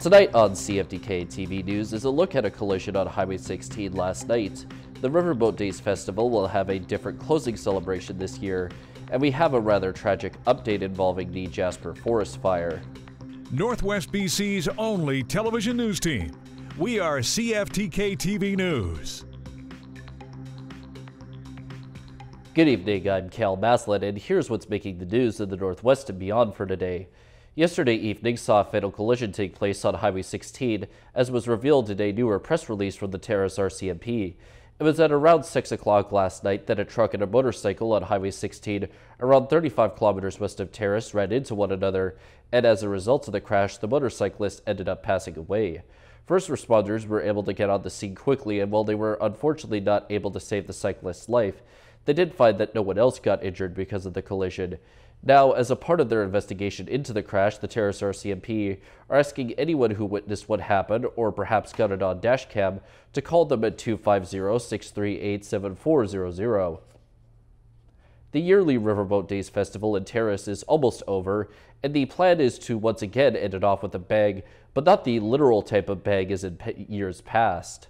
Tonight on CFTK-TV News is a look at a collision on Highway 16 last night. The Riverboat Days Festival will have a different closing celebration this year, and we have a rather tragic update involving the Jasper Forest Fire. Northwest BC's only television news team. We are CFTK-TV News. Good evening, I'm Cal Maslin, and here's what's making the news in the Northwest and beyond for today. Yesterday evening saw a fatal collision take place on Highway 16, as was revealed in a newer press release from the Terrace RCMP. It was at around 6 o'clock last night that a truck and a motorcycle on Highway 16, around 35 kilometers west of Terrace, ran into one another, and as a result of the crash, the motorcyclist ended up passing away. First responders were able to get on the scene quickly, and while they were unfortunately not able to save the cyclist's life, they did find that no one else got injured because of the collision. Now, as a part of their investigation into the crash, the Terrace RCMP are asking anyone who witnessed what happened or perhaps got it on dashcam to call them at 250-638-7400. The yearly Riverboat Days Festival in Terrace is almost over, and the plan is to once again end it off with a bang, but not the literal type of bang as in years past.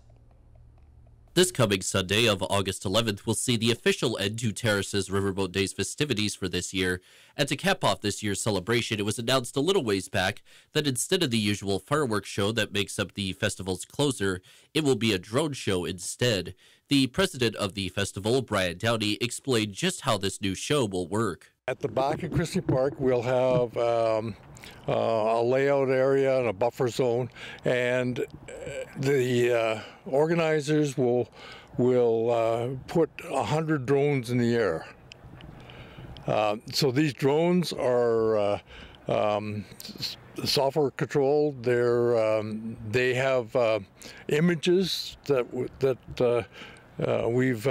This coming Sunday of August 11th will see the official end to Terrace's Riverboat Days festivities for this year, and to cap off this year's celebration, it was announced a little ways back that instead of the usual fireworks show that makes up the festival's closer, it will be a drone show instead. The president of the festival, Brian Downey, explained just how this new show will work. At the back of Christie Park, we'll have a layout area and a buffer zone, and the organizers will put 100 drones in the air. So these drones are software controlled. They have images that we've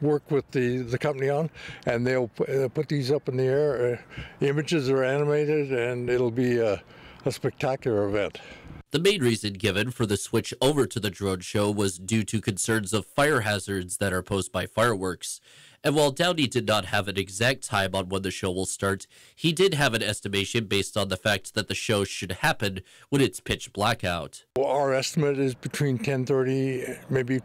work with the company on, and they'll put these up in the air. Images are animated, and it'll be a spectacular event. The main reason given for the switch over to the drone show was due to concerns of fire hazards that are posed by fireworks. And while Downey did not have an exact time on when the show will start, he did have an estimation based on the fact that the show should happen when it's pitch blackout. Well, our estimate is between 10:30, maybe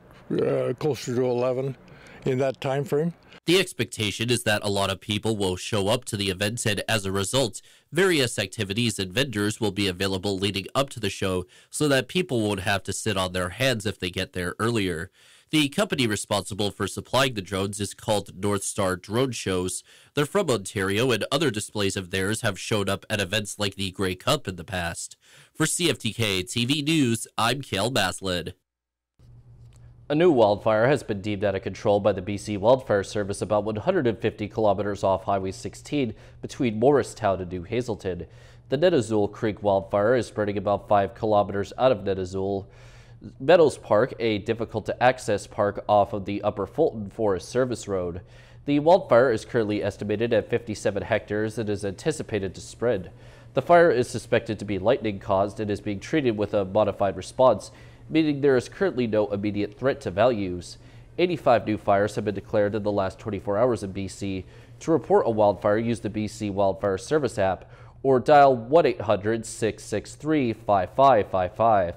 closer to 11. In that time frame. The expectation is that a lot of people will show up to the event, and as a result, various activities and vendors will be available leading up to the show so that people won't have to sit on their hands if they get there earlier. The company responsible for supplying the drones is called North Star Drone Shows. They're from Ontario, and other displays of theirs have showed up at events like the Grey Cup in the past. For CFTK-TV News, I'm Cal Maslin. A new wildfire has been deemed out of control by the BC Wildfire Service about 150 kilometers off Highway 16 between Morristown and New Hazelton. The Netazul Creek wildfire is spreading about 5 kilometers out of Netazul Meadows Park, a difficult-to-access park off of the Upper Fulton Forest Service Road. The wildfire is currently estimated at 57 hectares and is anticipated to spread. The fire is suspected to be lightning-caused and is being treated with a modified response, meaning there is currently no immediate threat to values. 85 new fires have been declared in the last 24 hours in BC. To report a wildfire, use the BC Wildfire Service app or dial 1-800-663-5555.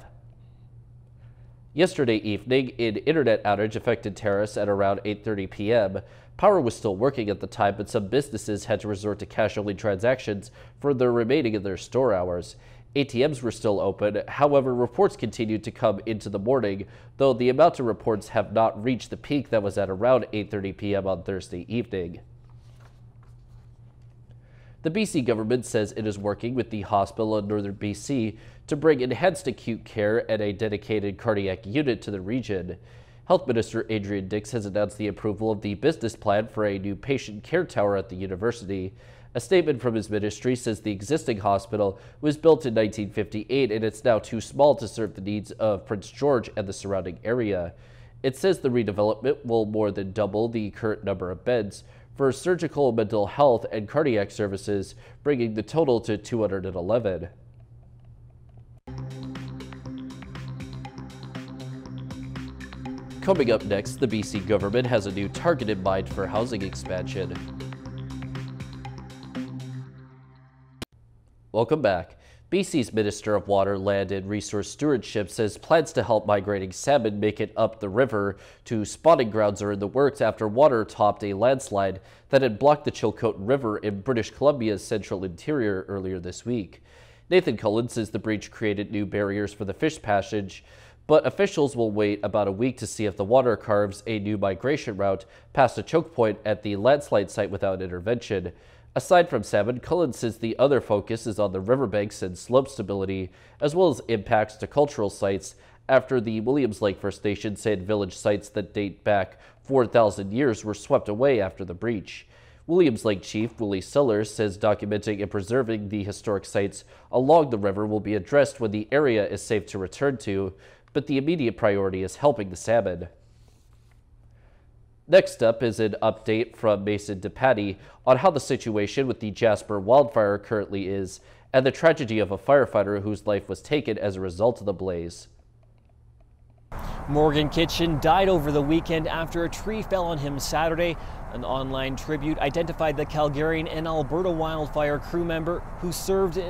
Yesterday evening, an internet outage affected Terrace at around 8:30 p.m. Power was still working at the time, but some businesses had to resort to cash-only transactions for the remaining of their store hours. ATMs were still open, however, reports continued to come into the morning, though the amount of reports have not reached the peak that was at around 8:30 p.m. on Thursday evening. The BC government says it is working with the hospital in northern BC to bring enhanced acute care and a dedicated cardiac unit to the region. Health Minister Adrian Dix has announced the approval of the business plan for a new patient care tower at the university. A statement from his ministry says the existing hospital was built in 1958 and it's now too small to serve the needs of Prince George and the surrounding area. It says the redevelopment will more than double the current number of beds for surgical, mental health, and cardiac services, bringing the total to 211. Coming up next, the BC government has a new target in mind for housing expansion. Welcome back. BC's Minister of Water, Land and Resource Stewardship says plans to help migrating salmon make it up the river to spawning grounds are in the works after water topped a landslide that had blocked the Chilcote River in British Columbia's central interior earlier this week. Nathan Cullen says the breach created new barriers for the fish passage, but officials will wait about a week to see if the water carves a new migration route past a choke point at the landslide site without intervention. Aside from salmon, Cullen says the other focus is on the riverbanks and slope stability, as well as impacts to cultural sites after the Williams Lake First Nation said village sites that date back 4,000 years were swept away after the breach. Williams Lake Chief Willie Sellers says documenting and preserving the historic sites along the river will be addressed when the area is safe to return to, but the immediate priority is helping the salmon. Next up is an update from Mason DePatty on how the situation with the Jasper wildfire currently is and the tragedy of a firefighter whose life was taken as a result of the blaze. Morgan Kitchen died over the weekend after a tree fell on him Saturday. An online tribute identified the Calgarian and Alberta wildfire crew member who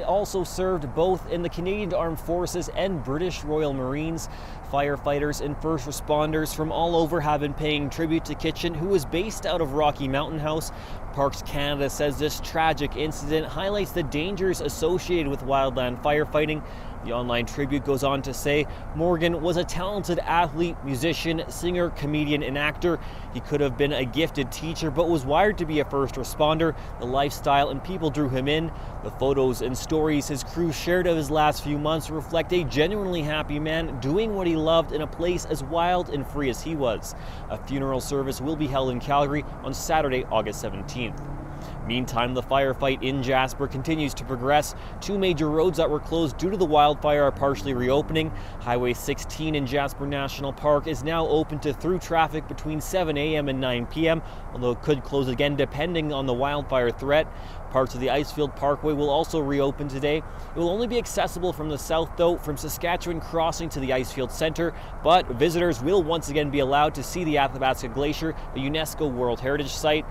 also served both in the Canadian Armed Forces and British Royal Marines. Firefighters and first responders from all over have been paying tribute to Kitchen, who was based out of Rocky Mountain House. Parks Canada says this tragic incident highlights the dangers associated with wildland firefighting. The online tribute goes on to say Morgan was a talented athlete, musician, singer, comedian, and actor. He could have been a gifted teacher, but was wired to be a first responder. The lifestyle and people drew him in. The photos and stories his crew shared of his last few months reflect a genuinely happy man doing what he loved in a place as wild and free as he was. A funeral service will be held in Calgary on Saturday, August 17th. Meantime, the firefight in Jasper continues to progress. Two major roads that were closed due to the wildfire are partially reopening. Highway 16 in Jasper National Park is now open to through traffic between 7 a.m. and 9 p.m., although it could close again depending on the wildfire threat. Parts of the Icefield Parkway will also reopen today. It will only be accessible from the south, though, from Saskatchewan Crossing to the Icefield Center, but visitors will once again be allowed to see the Athabasca Glacier, a UNESCO World Heritage Site.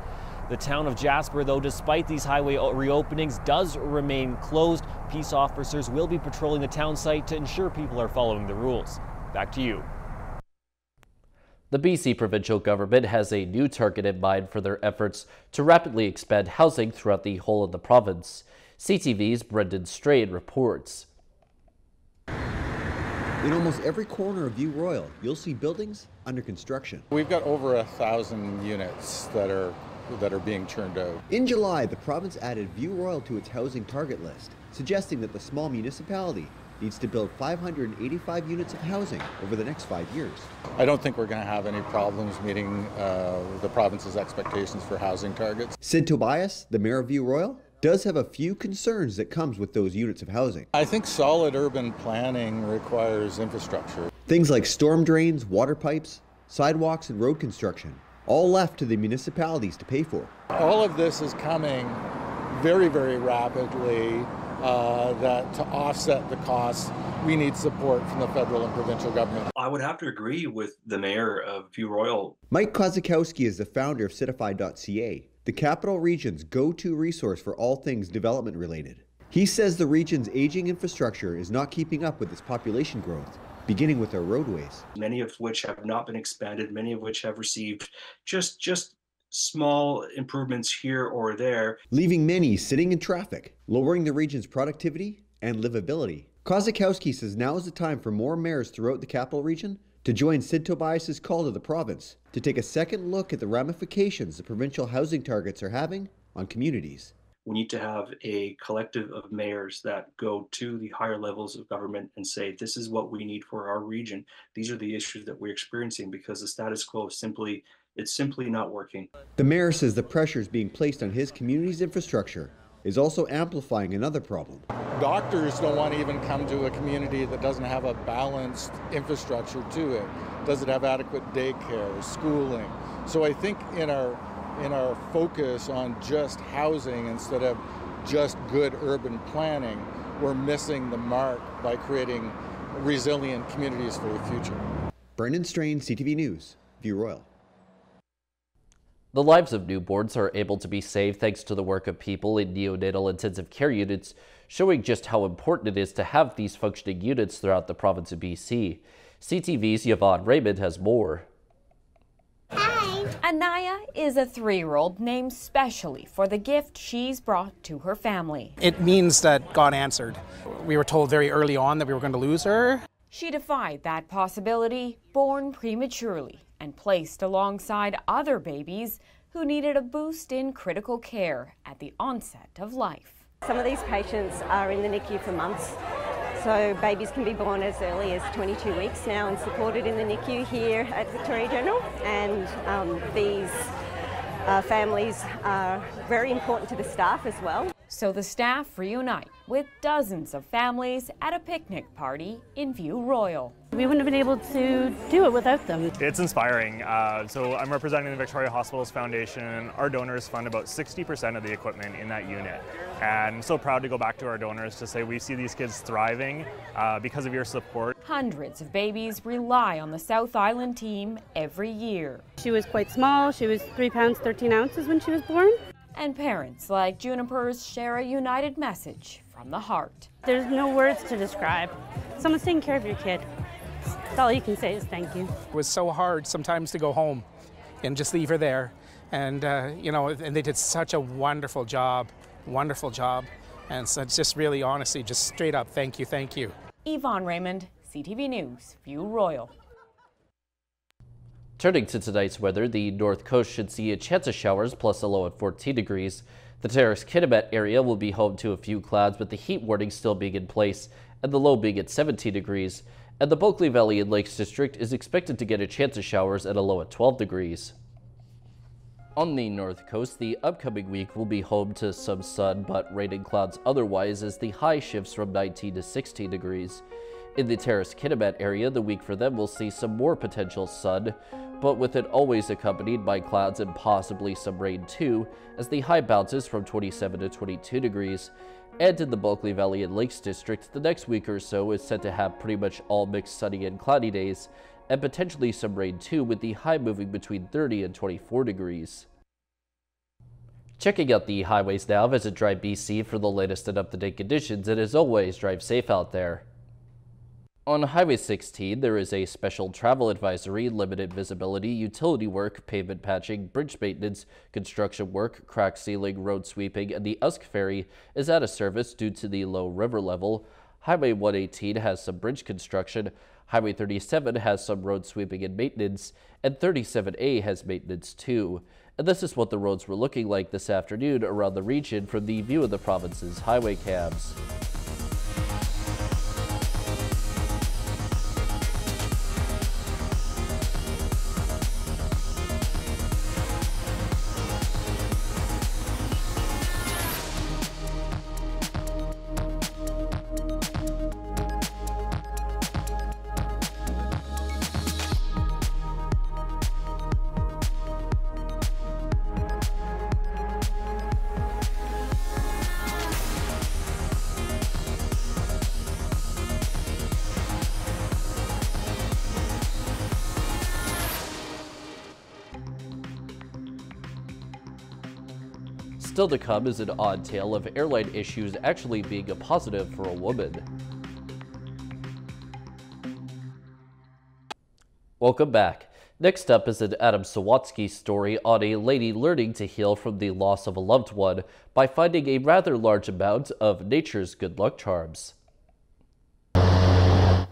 The town of Jasper, though, despite these highway reopenings, does remain closed. Peace officers will be patrolling the town site to ensure people are following the rules. Back to you. The BC provincial government has a new target in mind for their efforts to rapidly expand housing throughout the whole of the province. CTV's Brendan Strain reports. In almost every corner of View Royal, you'll see buildings under construction. We've got over 1,000 units that are being churned out. In July, the province added View Royal to its housing target list, suggesting that the small municipality needs to build 585 units of housing over the next 5 years. I don't think we're going to have any problems meeting the province's expectations for housing targets. Sid Tobias, the mayor of View Royal, does have a few concerns that comes with those units of housing. I think solid urban planning requires infrastructure. Things like storm drains, water pipes, sidewalks, and road construction, all left to the municipalities to pay for. All of this is coming very, very rapidly. That to offset the costs, we need support from the federal and provincial government. I would have to agree with the mayor of View Royal. Mike Kozakowski is the founder of Citify.ca, the capital region's go-to resource for all things development related. He says the region's aging infrastructure is not keeping up with its population growth, beginning with our roadways. Many of which have not been expanded, many of which have received just small improvements here or there, leaving many sitting in traffic, lowering the region's productivity and livability. Kozakowski says now is the time for more mayors throughout the capital region to join Sid Tobias's call to the province to take a second look at the ramifications the provincial housing targets are having on communities. We need to have a collective of mayors that go to the higher levels of government and say, this is what we need for our region. These are the issues that we're experiencing because the status quo is simply not working. The mayor says the pressures being placed on his community's infrastructure is also amplifying another problem. Doctors don't want to even come to a community that doesn't have a balanced infrastructure to it. Does it have adequate daycare, schooling? So I think in our focus on just housing instead of just good urban planning, we're missing the mark by creating resilient communities for the future. Brendan Strain, CTV News, View Royal. The lives of newborns are able to be saved thanks to the work of people in neonatal intensive care units, showing just how important it is to have these functioning units throughout the province of BC. CTV's Yvonne Raymond has more. Hi! Anaya is a 3-year-old named specially for the gift she's brought to her family. It means that God answered. We were told very early on that we were going to lose her. She defied that possibility, born prematurely, and placed alongside other babies who needed a boost in critical care at the onset of life. Some of these patients are in the NICU for months, so babies can be born as early as 22 weeks now and supported in the NICU here at Victoria General. And these families are very important to the staff as well. So the staff reunite with dozens of families at a picnic party in View Royal. We wouldn't have been able to do it without them. It's inspiring. So I'm representing the Victoria Hospitals Foundation. Our donors fund about 60% of the equipment in that unit. And I'm so proud to go back to our donors to say we see these kids thriving because of your support. Hundreds of babies rely on the South Island team every year. She was quite small. She was 3 pounds 13 ounces when she was born. And parents like Juniper's share a united message from the heart. There's no words to describe. Someone's taking care of your kid. That's all you can say is thank you. It was so hard sometimes to go home and just leave her there. And, and they did such a wonderful job. And so it's just really, honestly, just straight up, thank you, thank you. Yvonne Raymond, CTV News, View Royal. Turning to tonight's weather, the north coast should see a chance of showers plus a low at 14 degrees. The Terrace-Kitimat area will be home to a few clouds, with the heat warning still being in place and the low being at 17 degrees. And the Bulkley Valley and Lakes District is expected to get a chance of showers at a low at 12 degrees. On the north coast, the upcoming week will be home to some sun, but rain and clouds otherwise, as the high shifts from 19 to 16 degrees. In the Terrace-Kitimat area, the week for them will see some more potential sun, but with it always accompanied by clouds and possibly some rain too, as the high bounces from 27 to 22 degrees. And in the Bulkley Valley and Lakes District, the next week or so is set to have pretty much all mixed sunny and cloudy days, and potentially some rain too, with the high moving between 30 and 24 degrees. Checking out the highways now, visit Drive BC for the latest and up-to-date conditions, and as always, drive safe out there. On Highway 16, there is a special travel advisory, limited visibility, utility work, pavement patching, bridge maintenance, construction work, crack sealing, road sweeping, and the Usk Ferry is out of service due to the low river level. Highway 118 has some bridge construction, Highway 37 has some road sweeping and maintenance, and 37A has maintenance too. And this is what the roads were looking like this afternoon around the region from the View of the Province's highway cams. Still to come is an odd tale of airline issues actually being a positive for a woman. Welcome back. Next up is an Adam Sawatsky story on a lady learning to heal from the loss of a loved one by finding a rather large amount of nature's good luck charms.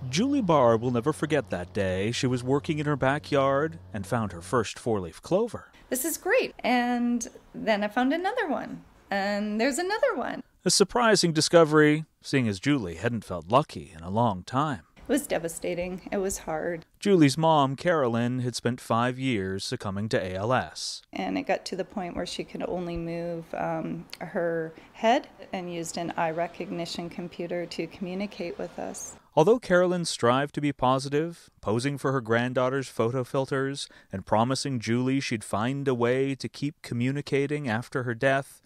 Julie Barr will never forget that day. She was working in her backyard and found her first 4-leaf clover. This is great. And then I found another one. And there's another one. A surprising discovery, seeing as Julie hadn't felt lucky in a long time. It was devastating. It was hard. Julie's mom, Carolyn, had spent 5 years succumbing to ALS. And it got to the point where she could only move her head and used an eye recognition computer to communicate with us. Although Carolyn strived to be positive, posing for her granddaughter's photo filters and promising Julie she'd find a way to keep communicating after her death,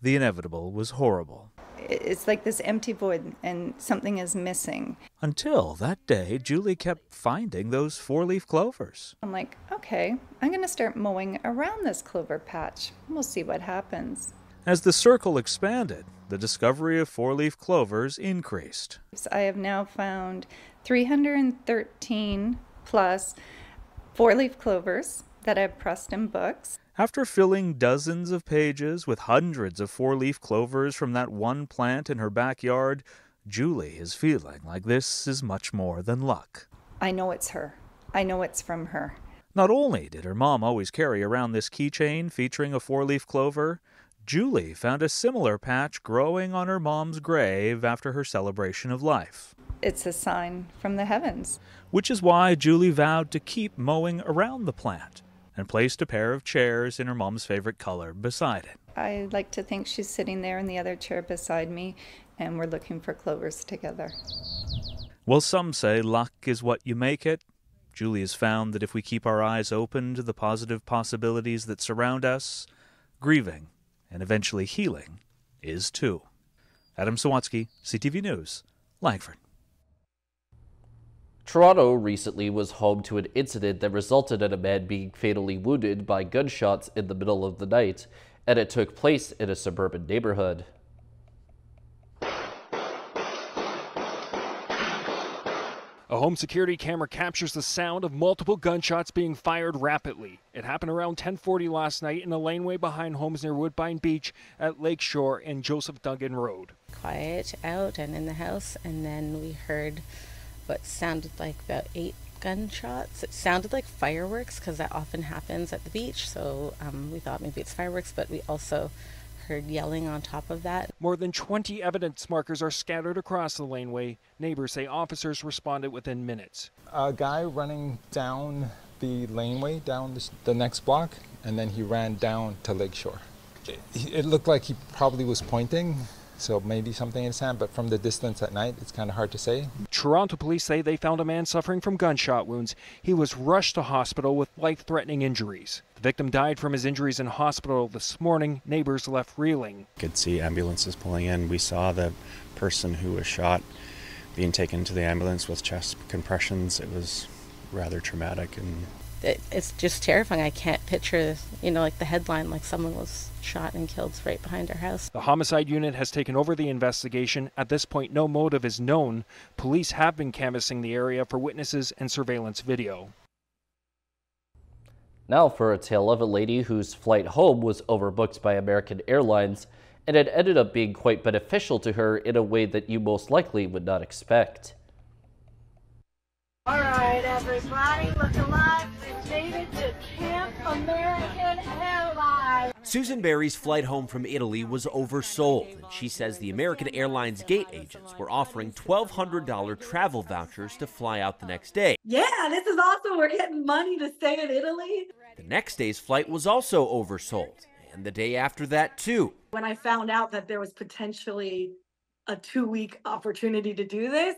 the inevitable was horrible. It's like this empty void and something is missing. Until that day, Julie kept finding those four-leaf clovers. I'm like, okay, I'm going to start mowing around this clover patch. We'll see what happens. As the circle expanded, the discovery of four-leaf clovers increased. I have now found 313 plus four-leaf clovers that I've pressed in books. After filling dozens of pages with hundreds of four-leaf clovers from that one plant in her backyard, Julie is feeling like this is much more than luck. I know it's her. I know it's from her. Not only did her mom always carry around this keychain featuring a four-leaf clover, Julie found a similar patch growing on her mom's grave after her celebration of life. It's a sign from the heavens. Which is why Julie vowed to keep mowing around the plant and placed a pair of chairs in her mom's favorite color beside it. I like to think she's sitting there in the other chair beside me, and we're looking for clovers together. Well, some say luck is what you make it. Julie has found that if we keep our eyes open to the positive possibilities that surround us, grieving and eventually healing is too. Adam Sawatsky, CTV News, Langford. Toronto recently was home to an incident that resulted in a man being fatally wounded by gunshots in the middle of the night, and it took place in a suburban neighborhood. A home security camera captures the sound of multiple gunshots being fired rapidly. It happened around 10:40 last night in a laneway behind homes near Woodbine Beach at Lakeshore and Joseph Duggan Road. Quiet out and in the house, and then we heard what sounded like about 8 gunshots. It sounded like fireworks because that often happens at the beach, so we thought maybe it's fireworks, but we also heard yelling on top of that. More than 20 evidence markers are scattered across the laneway. Neighbors say officers responded within minutes. A guy running down the laneway, down the next block, and then he ran down to Lakeshore. It looked like he probably was pointing, so maybe something in his hand, but from the distance at night, it's kind of hard to say. Toronto police say they found a man suffering from gunshot wounds. He was rushed to hospital with life-threatening injuries. The victim died from his injuries in hospital this morning. Neighbors left reeling. Could see ambulances pulling in. We saw the person who was shot being taken to the ambulance with chest compressions. It was rather traumatic, and it's just terrifying. I can't picture, like the headline, like someone was shot and killed right behind our house. The homicide unit has taken over the investigation. At this point, no motive is known. Police have been canvassing the area for witnesses and surveillance video. Now for a tale of a lady whose flight home was overbooked by American Airlines, and it ended up being quite beneficial to her in a way that you most likely would not expect. All right, everybody, look alive. We've made it to Camp American Airlines. Susan Berry's flight home from Italy was oversold, and she says the American Airlines gate agents were offering $1,200 travel vouchers to fly out the next day. Yeah, this is awesome. We're getting money to stay in Italy. The next day's flight was also oversold, and the day after that too. When I found out that there was potentially a 2-week opportunity to do this,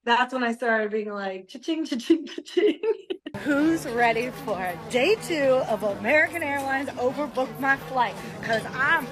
that's when I started being like, cha-ching, cha-ching, cha-ching. Who's ready for day 2 of American Airlines overbooked my flight? Because I'm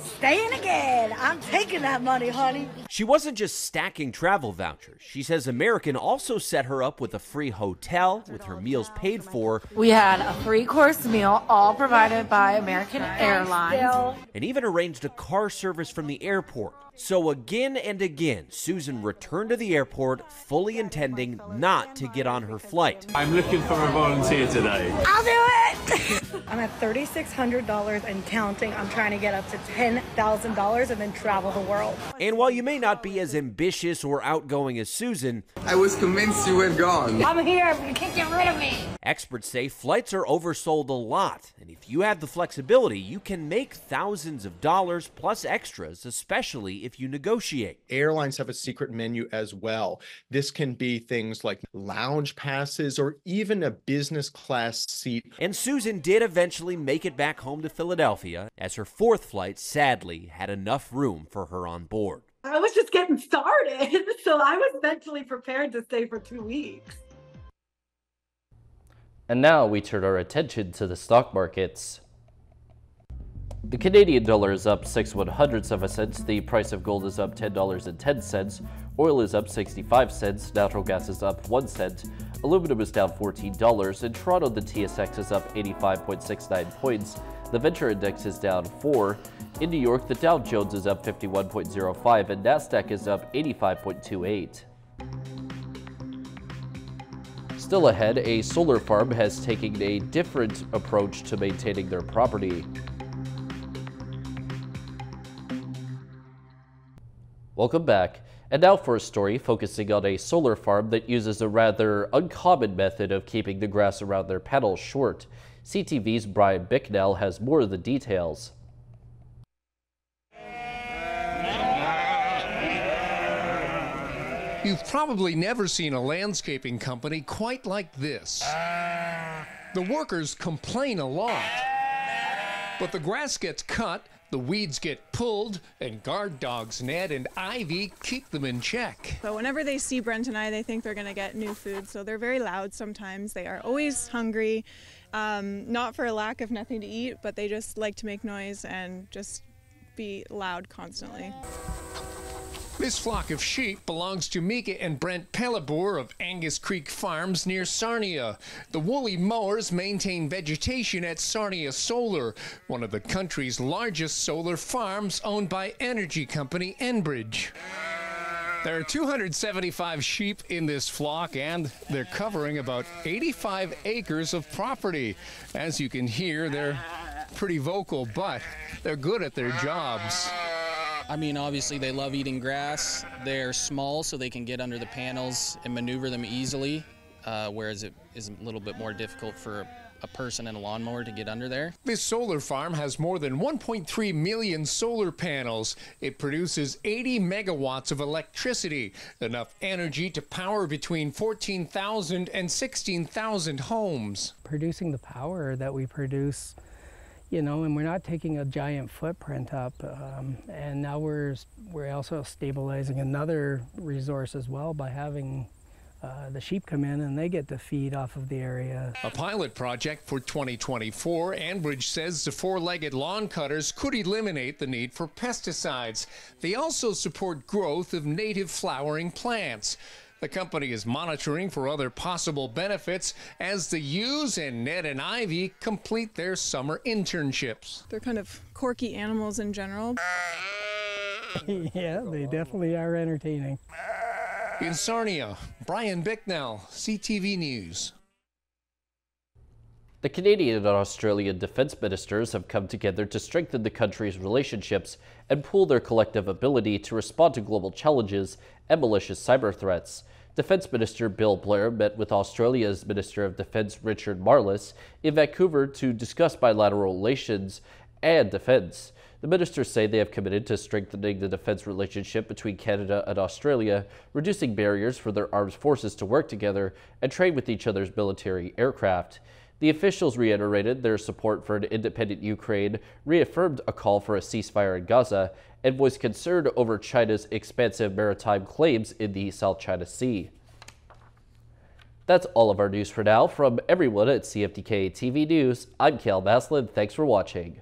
staying again. I'm taking that money, honey. She wasn't just stacking travel vouchers. She says American also set her up with a free hotel with her meals paid for. We had a 3-course meal, all provided by American Airlines. And even arranged a car service from the airport. So again and again, Susan returned to the airport fully intending not to get on her flight. I'm looking for a volunteer today. I'll do it! I'm at $3,600 and counting. I'm trying to get up to $10,000 and then travel the world. And while you may not be as ambitious or outgoing as Susan, I was convinced you were gone. I'm here. You can't get rid of me. Experts say flights are oversold a lot. And if you have the flexibility, you can make thousands of dollars plus extras, especially if you negotiate. Airlines have a secret menu as well. This can be things like lounge passes or even a business class seat. And Susan did eventually make it back home to Philadelphia, as her 4th flight sadly had enough room for her on board. I was just getting started, so I was mentally prepared to stay for 2 weeks. And now we turn our attention to the stock markets. The Canadian dollar is up 6/100ths of a cent. The price of gold is up $10.10. Oil is up 65 cents. Natural gas is up 1 cent. Aluminum is down $14. In Toronto, the TSX is up 85.69 points. The Venture Index is down 4. In New York, the Dow Jones is up 51.05 and Nasdaq is up 85.28. Still ahead, a solar farm has taken a different approach to maintaining their property. Welcome back. And now for a story focusing on a solar farm that uses a rather uncommon method of keeping the grass around their panels short. CTV's Brian Bicknell has more of the details. You've probably never seen a landscaping company quite like this. The workers complain a lot, but the grass gets cut, the weeds get pulled, and guard dogs Ned and Ivy keep them in check. But whenever they see Brent and I, they think they're going to get new food, so they're very loud sometimes. They are always hungry, not for a lack of nothing to eat, but they just like to make noise and just be loud constantly. This flock of sheep belongs to Mika and Brent Pellibour of Angus Creek Farms near Sarnia. The woolly mowers maintain vegetation at Sarnia Solar, one of the country's largest solar farms owned by energy company Enbridge. There are 275 sheep in this flock, and they're covering about 85 acres of property. As you can hear, they're pretty vocal, but they're good at their jobs. I mean, obviously they love eating grass. They're small, so they can get under the panels and maneuver them easily, whereas it is a little bit more difficult for a person in a lawnmower to get under there. This solar farm has more than 1.3 million solar panels. It produces 80 megawatts of electricity, enough energy to power between 14,000 and 16,000 homes. Producing the power that we produce, you know, and we're not taking a giant footprint up, and now we're also stabilizing another resource as well by having the sheep come in and they get to feed off of the area. A pilot project for 2024, Enbridge says the four-legged lawn cutters could eliminate the need for pesticides. They also support growth of native flowering plants. The company is monitoring for other possible benefits as the ewes and Ned and Ivy complete their summer internships. They're kind of quirky animals in general. Yeah, they definitely are entertaining. In Sarnia, Brian Bicknell, CTV News. The Canadian and Australian defense ministers have come together to strengthen the country's relationships and pool their collective ability to respond to global challenges and malicious cyber threats. Defense Minister Bill Blair met with Australia's Minister of Defense Richard Marles in Vancouver to discuss bilateral relations and defense. The ministers say they have committed to strengthening the defense relationship between Canada and Australia, reducing barriers for their armed forces to work together and train with each other's military aircraft. The officials reiterated their support for an independent Ukraine, reaffirmed a call for a ceasefire in Gaza, and voiced concern over China's expansive maritime claims in the South China Sea. That's all of our news for now. From everyone at CFTK-TV News, I'm Cal Maslin. Thanks for watching.